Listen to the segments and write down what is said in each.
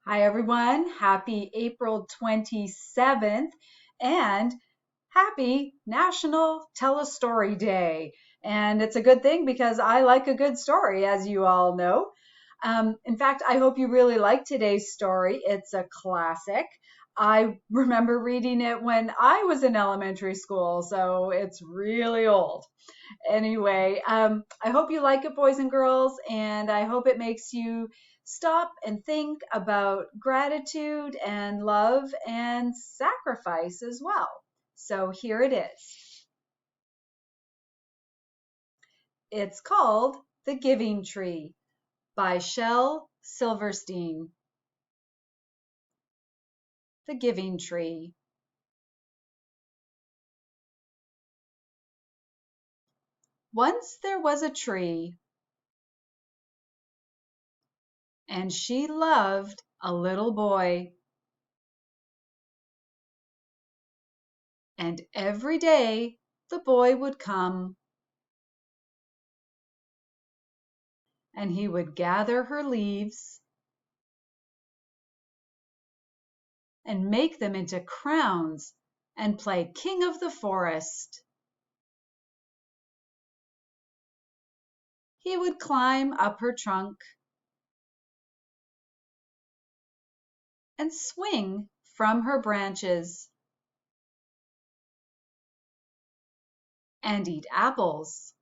Hi, everyone. Happy April 27th and happy National Tell a Story Day. And it's a good thing because I like a good story, as you all know. In fact, I hope you really like today's story. It's a classic. I remember reading it when I was in elementary school, so it's really old. Anyway, I hope you like it, boys and girls, and I hope it makes you stop and think about gratitude and love and sacrifice as well. So here it is. It's called The Giving Tree by Shel Silverstein. The Giving Tree. Once there was a tree, and she loved a little boy. And every day the boy would come, and he would gather her leaves and make them into crowns and play king of the forest. He would climb up her trunk and swing from her branches and eat apples.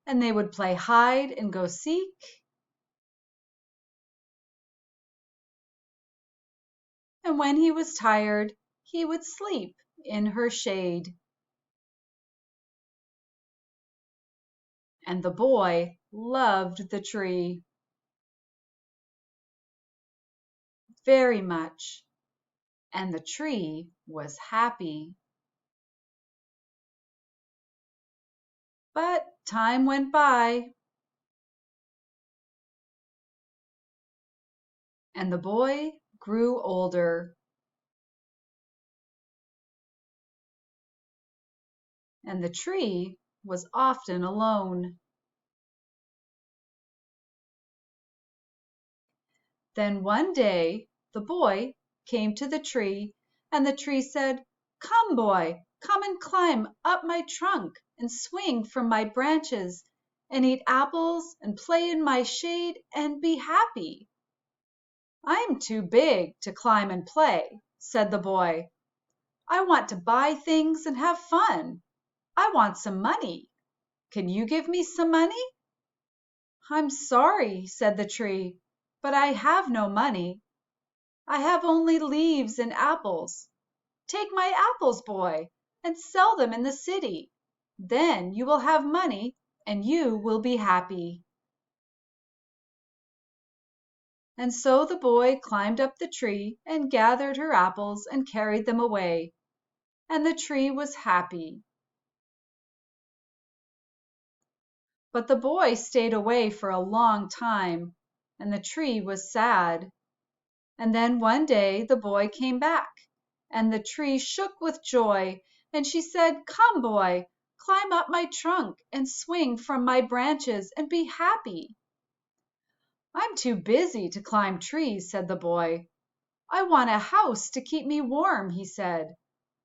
And they would play hide and go seek. And when he was tired, he would sleep in her shade. And the boy loved the tree very much, and the tree was happy. But time went by, and the boy grew older, and the tree was often alone. Then one day the boy came to the tree, and the tree said, "Come, boy, come and climb up my trunk and swing from my branches and eat apples and play in my shade and be happy." "I am too big to climb and play," said the boy. "I want to buy things and have fun. I want some money. Can you give me some money?" "I'm sorry," said the tree, "but I have no money. I have only leaves and apples. Take my apples, boy, and sell them in the city. Then you will have money and you will be happy." And so the boy climbed up the tree and gathered her apples and carried them away, and the tree was happy. But the boy stayed away for a long time, and the tree was sad. And then one day the boy came back, and the tree shook with joy, and she said, "Come, boy, climb up my trunk and swing from my branches and be happy." "I'm too busy to climb trees," said the boy. "I want a house to keep me warm," he said.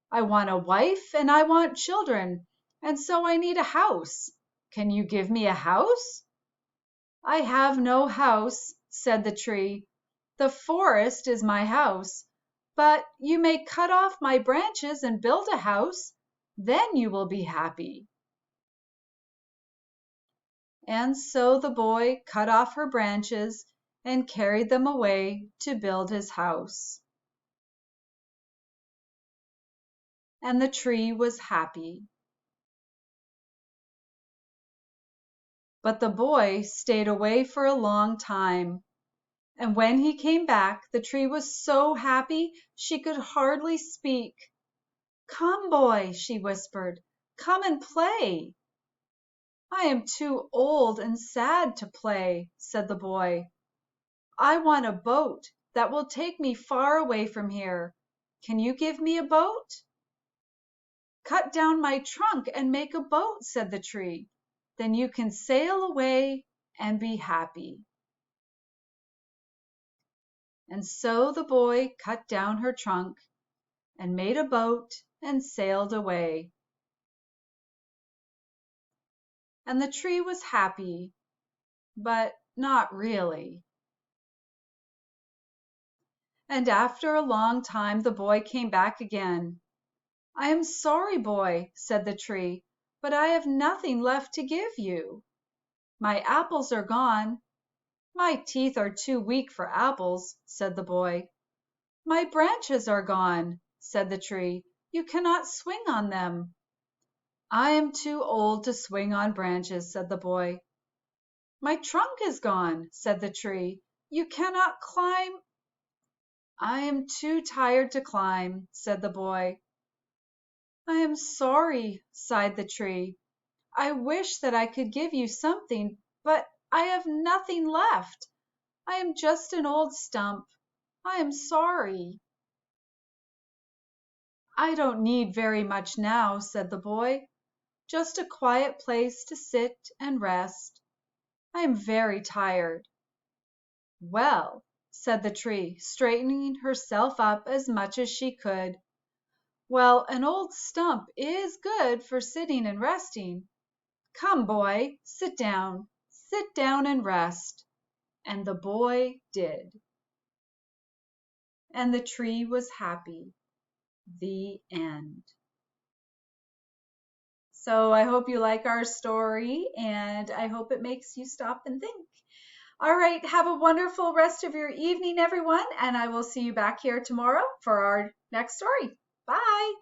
"I want a wife and I want children, and so I need a house. Can you give me a house?" "I have no house," said the tree. "The forest is my house, but you may cut off my branches and build a house. Then you will be happy." And so the boy cut off her branches and carried them away to build his house. And the tree was happy. But the boy stayed away for a long time. And when he came back, the tree was so happy she could hardly speak. "Come, boy," she whispered, "come and play." "I am too old and sad to play," said the boy. "I want a boat that will take me far away from here. Can you give me a boat?" "Cut down my trunk and make a boat," said the tree. "Then you can sail away and be happy." And so the boy cut down her trunk and made a boat and sailed away. And the tree was happy, but not really. And after a long time the boy came back again. "I am sorry, boy," said the tree, "but I have nothing left to give you. My apples are gone." "My teeth are too weak for apples," said the boy. "My branches are gone," said the tree. "You cannot swing on them." "I am too old to swing on branches," said the boy. "My trunk is gone," said the tree. "You cannot climb." "I am too tired to climb," said the boy. "I am sorry," sighed the tree. "I wish that I could give you something, but I have nothing left. I am just an old stump. I am sorry." "I don't need very much now," said the boy. "Just a quiet place to sit and rest. I am very tired." "Well," said the tree, straightening herself up as much as she could, "well, an old stump is good for sitting and resting. Come, boy, sit down and rest." And the boy did. And the tree was happy. The end. So I hope you like our story, and I hope it makes you stop and think. All right, have a wonderful rest of your evening, everyone, and I will see you back here tomorrow for our next story. Bye.